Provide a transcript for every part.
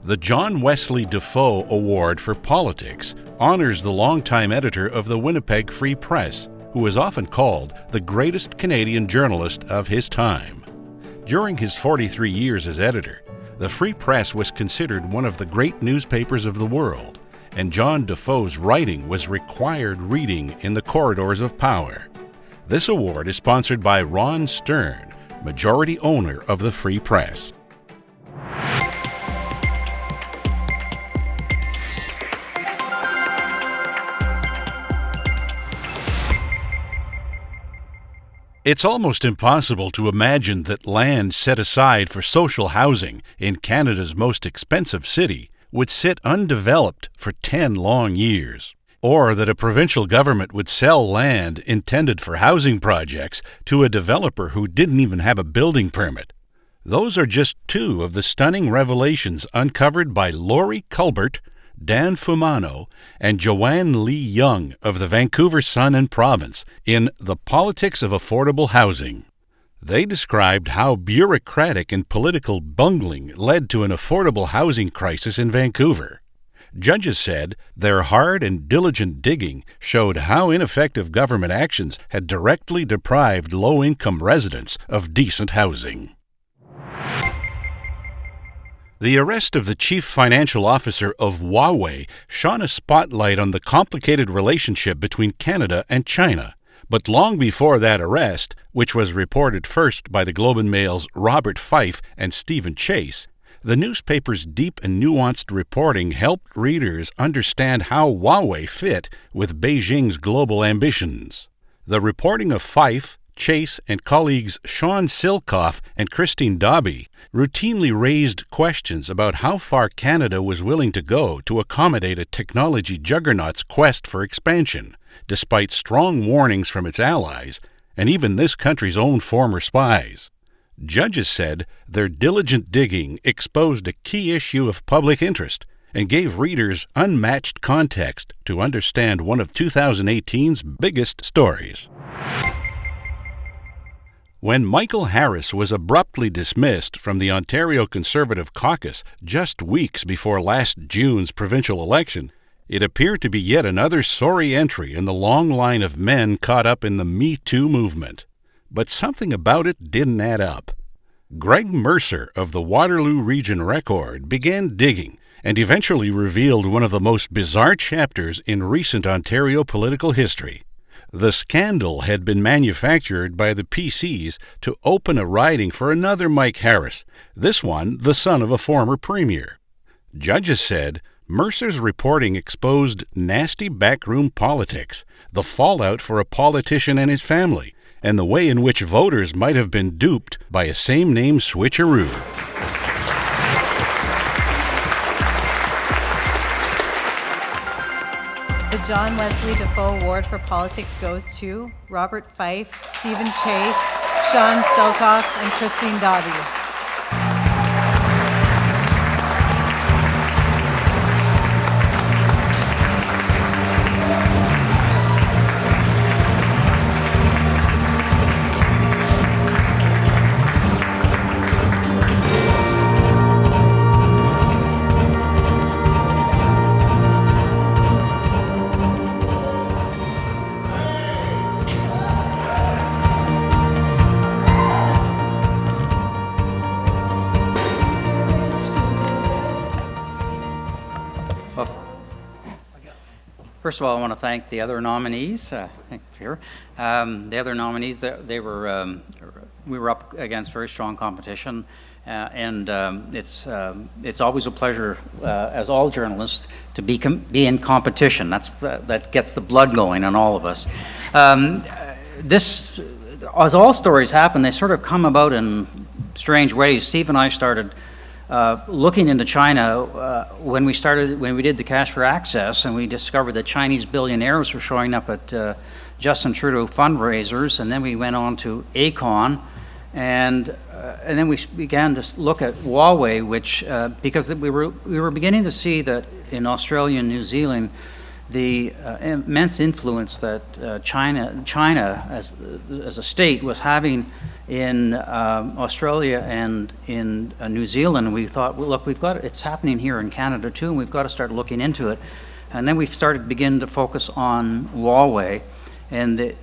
The John Wesley Defoe Award for Politics honors the longtime editor of the Winnipeg Free Press, who is often called the greatest Canadian journalist of his time. During his 43 years as editor, the Free Press was considered one of the great newspapers of the world, and John Defoe's writing was required reading in the corridors of power. This award is sponsored by Ron Stern, majority owner of the Free Press. It's almost impossible to imagine that land set aside for social housing in Canada's most expensive city would sit undeveloped for 10 long years, or that a provincial government would sell land intended for housing projects to a developer who didn't even have a building permit. Those are just two of the stunning revelations uncovered by Laurie Culbert, Dan Fumano, and Joanne Lee Young of the Vancouver Sun and Province in The Politics of Affordable Housing. They described how bureaucratic and political bungling led to an affordable housing crisis in Vancouver. Judges said their hard and diligent digging showed how ineffective government actions had directly deprived low-income residents of decent housing. The arrest of the chief financial officer of Huawei shone a spotlight on the complicated relationship between Canada and China. But long before that arrest, which was reported first by the Globe and Mail's Robert Fife and Stephen Chase, the newspaper's deep and nuanced reporting helped readers understand how Huawei fit with Beijing's global ambitions. The reporting of Fife, Chase, and colleagues Sean Silcoff and Christine Dobby routinely raised questions about how far Canada was willing to go to accommodate a technology juggernaut's quest for expansion, despite strong warnings from its allies and even this country's own former spies. Judges said their diligent digging exposed a key issue of public interest and gave readers unmatched context to understand one of 2018's biggest stories. When Michael Harris was abruptly dismissed from the Ontario Conservative Caucus just weeks before last June's provincial election, it appeared to be yet another sorry entry in the long line of men caught up in the Me Too movement. But something about it didn't add up. Greg Mercer of the Waterloo Region Record began digging and eventually revealed one of the most bizarre chapters in recent Ontario political history. The scandal had been manufactured by the PCs to open a riding for another Mike Harris, this one the son of a former premier. Judges said Mercer's reporting exposed nasty backroom politics, the fallout for a politician and his family, and the way in which voters might have been duped by a same-name switcheroo. The John Wesley Defoe Award for Politics goes to Robert Fife, Stephen Chase, Sean Silcoff, and Christine Dobby. First of all, I want to thank the other nominees. Thank you. The other nominees, we were up against very strong competition, and it's always a pleasure, as all journalists, to be in competition. That gets the blood going on all of us. As all stories happen, they sort of come about in strange ways. Steve and I started looking into China when we did the Cash for Access, and we discovered that Chinese billionaires were showing up at Justin Trudeau fundraisers, and then we went on to ACON, and then we began to look at Huawei, which because we were beginning to see that in Australia and New Zealand, the immense influence that China as a state was having in Australia and in New Zealand. And we thought, well, look, it's happening here in Canada too, and we've got to start looking into it. And then we started begin to focus on Huawei and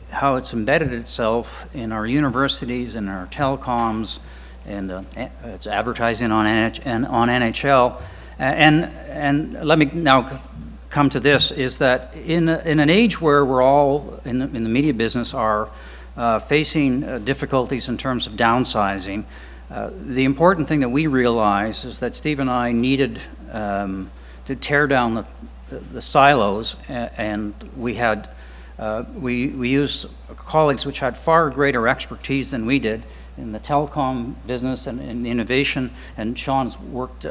how it's embedded itself in our universities and our telecoms, and it's advertising on NHL. And let me now come to this, is that in an age where we're all in the media business are facing difficulties in terms of downsizing, the important thing that we realized is that Steve and I needed to tear down the silos, and we used colleagues which had far greater expertise than we did in the telecom business and in innovation, and Sean's worked,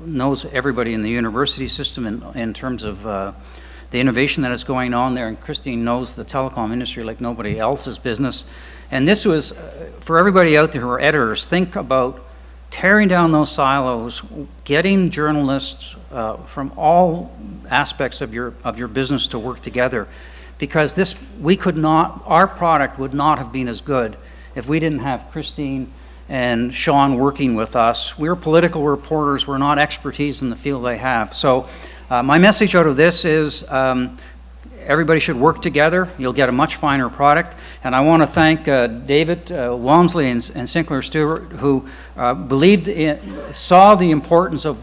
knows everybody in the university system in terms of the innovation that is going on there, and Christine knows the telecom industry like nobody else's business. And this was, for everybody out there who are editors, think about tearing down those silos, getting journalists from all aspects of your business to work together, because our product would not have been as good if we didn't have Christine and Sean working with us. We're political reporters, we're not expertise in the field they have. So my message out of this is everybody should work together. You'll get a much finer product. And I want to thank David Walmsley and Sinclair Stewart, who saw the importance of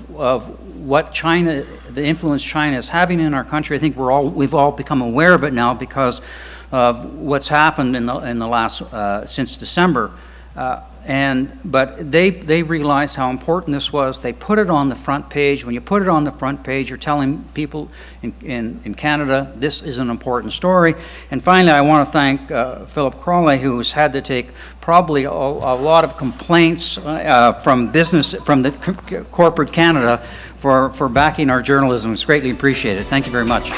what China, the influence China is having in our country. I think we've all become aware of it now because of what's happened in the last since December, but they realized how important this was. They put it on the front page. When you put it on the front page, you're telling people in Canada this is an important story. And finally, I want to thank Philip Crawley, who's had to take probably a lot of complaints from the corporate Canada for backing our journalism. It's greatly appreciated. Thank you very much.